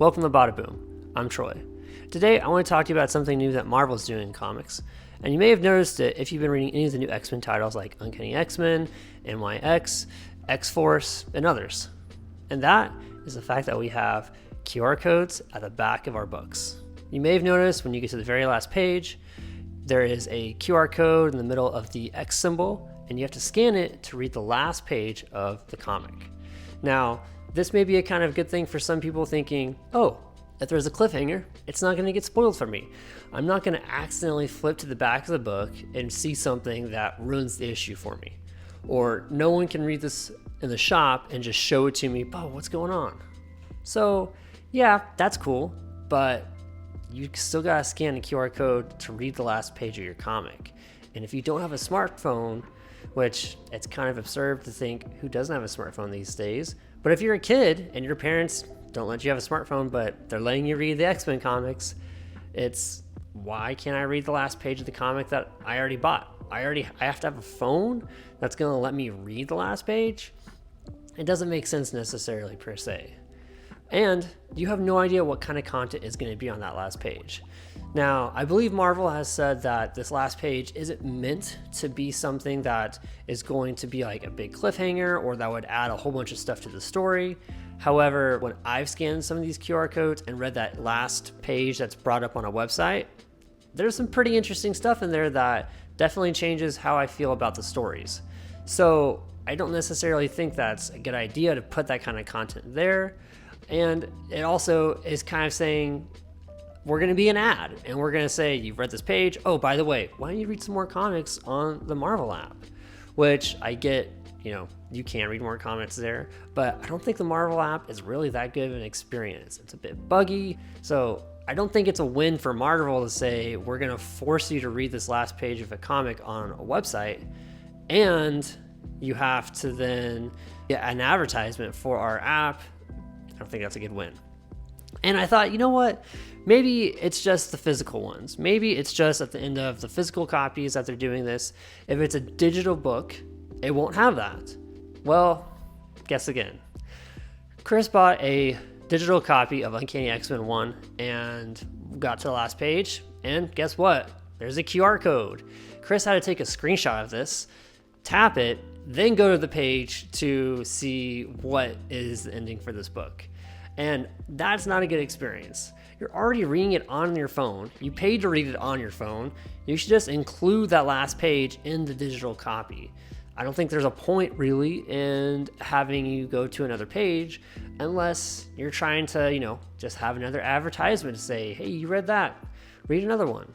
Welcome to Badaboom. I'm Troy. Today I want to talk to you about something new that Marvel's doing in comics. And you may have noticed it if you've been reading any of the new X-Men titles like Uncanny X-Men, NYX, X-Force, and others. And that is the fact that we have QR codes at the back of our books. You may have noticed when you get to the very last page, there is a QR code in the middle of the X symbol, and you have to scan it to read the last page of the comic. Now, this may be a kind of good thing for some people thinking, oh, if there's a cliffhanger, it's not going to get spoiled for me. I'm not going to accidentally flip to the back of the book and see something that ruins the issue for me. Or no one can read this in the shop and just show it to me, oh, what's going on? So, yeah, that's cool, but you still got to scan the QR code to read the last page of your comic. And if you don't have a smartphone, which it's kind of absurd to think who doesn't have a smartphone these days, but if you're a kid and your parents don't let you have a smartphone, but they're letting you read the X-Men comics, it's why can't I read the last page of the comic that I already bought? I have to have a phone that's going to let me read the last page? It doesn't make sense necessarily per se. And you have no idea what kind of content is going to be on that last page. Now, I believe Marvel has said that this last page isn't meant to be something that is going to be like a big cliffhanger or that would add a whole bunch of stuff to the story. However, when I've scanned some of these QR codes and read that last page that's brought up on a website, there's some pretty interesting stuff in there that definitely changes how I feel about the stories. So I don't necessarily think that's a good idea to put that kind of content there. And it also is kind of saying, we're going to be an ad and we're going to say, you've read this page. Oh, by the way, why don't you read some more comics on the Marvel app? Which I get, you can read more comics there, but I don't think the Marvel app is really that good of an experience. It's a bit buggy. So I don't think it's a win for Marvel to say, we're going to force you to read this last page of a comic on a website. And you have to then get an advertisement for our app. I don't think that's a good win. And I thought, you know what? Maybe it's just the physical ones. Maybe it's just at the end of the physical copies that they're doing this. If it's a digital book, it won't have that. Well, guess again. Chris bought a digital copy of Uncanny X-Men 1 and got to the last page. And guess what? There's a QR code. Chris had to take a screenshot of this, tap it, then go to the page to see what is the ending for this book. And that's not a good experience. You're already reading it on your phone. You paid to read it on your phone. You should just include that last page in the digital copy. I don't think there's a point really in having you go to another page unless you're trying to, just have another advertisement to say, hey, you read that, read another one.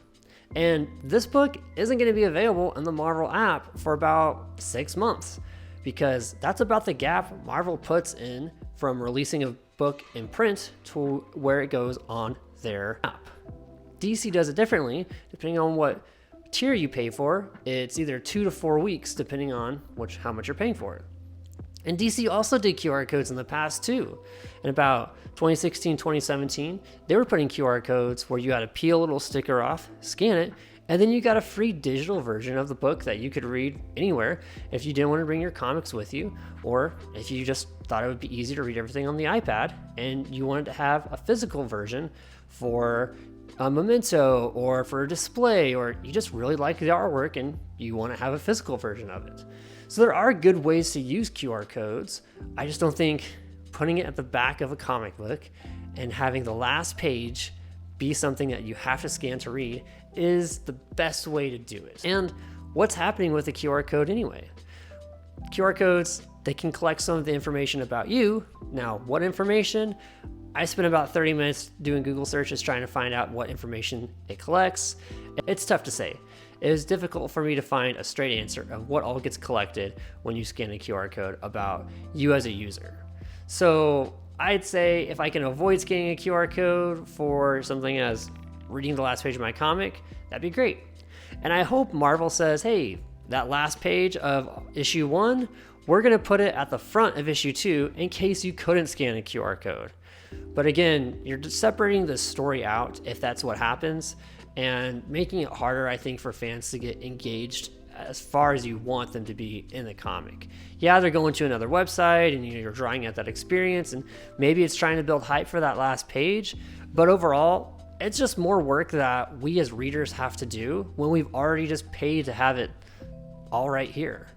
And this book isn't going to be available in the Marvel app for about 6 months because that's about the gap Marvel puts in from releasing a book in print to where it goes on their app. DC does it differently depending on what tier you pay for. It's either 2 to 4 weeks depending on how much you're paying for it. And DC also did QR codes in the past too. In about 2016, 2017, they were putting QR codes where you had to peel a little sticker off, scan it, and then you got a free digital version of the book that you could read anywhere if you didn't want to bring your comics with you, or if you just thought it would be easy to read everything on the iPad and you wanted to have a physical version for a memento or for a display, or you just really like the artwork and you want to have a physical version of it. So there are good ways to use QR codes. I just don't think putting it at the back of a comic book and having the last page be something that you have to scan to read is the best way to do it. And what's happening with the QR code anyway? QR codes, they can collect some of the information about you. Now, what information? I spent about 30 minutes doing Google searches trying to find out what information it collects. It's tough to say. It was difficult for me to find a straight answer of what all gets collected when you scan a QR code about you as a user. So I'd say if I can avoid scanning a QR code for something as reading the last page of my comic, that'd be great. And I hope Marvel says, hey, that last page of issue 1, we're going to put it at the front of issue 2 in case you couldn't scan a QR code. But again, you're just separating the story out if that's what happens, and making it harder, I think, for fans to get engaged as far as you want them to be in the comic. Yeah, they're going to another website and you're drawing out that experience, and maybe it's trying to build hype for that last page, but overall, it's just more work that we as readers have to do when we've already just paid to have it all right here.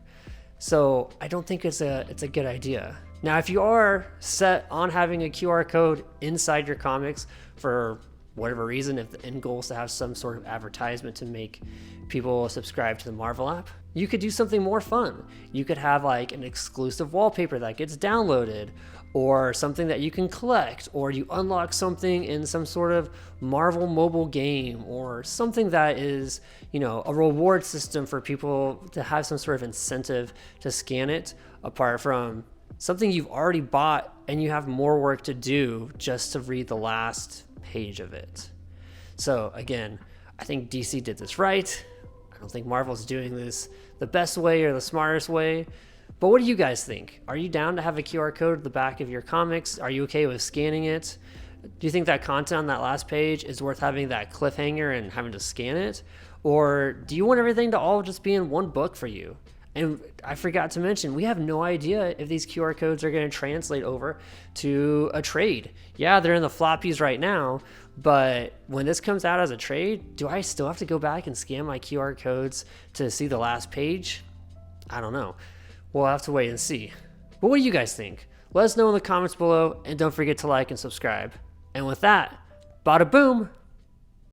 So I don't think it's a good idea. Now, if you are set on having a QR code inside your comics for whatever reason, if the end goal is to have some sort of advertisement to make people subscribe to the Marvel app, you could do something more fun. You could have like an exclusive wallpaper that gets downloaded, or something that you can collect, or you unlock something in some sort of Marvel mobile game, or something that is, a reward system for people to have some sort of incentive to scan it, apart from something you've already bought and you have more work to do just to read the last page of it. So again, I think DC did this right. I don't think Marvel's doing this the best way or the smartest way. But what do you guys think? Are you down to have a QR code at the back of your comics? Are you okay with scanning it? Do you think that content on that last page is worth having that cliffhanger and having to scan it? Or do you want everything to all just be in one book for you? And I forgot to mention, we have no idea if these QR codes are going to translate over to a trade. Yeah, they're in the floppies right now, but when this comes out as a trade, do I still have to go back and scan my QR codes to see the last page? I don't know. We'll have to wait and see. But what do you guys think? Let us know in the comments below, and don't forget to like and subscribe. And with that, bada boom!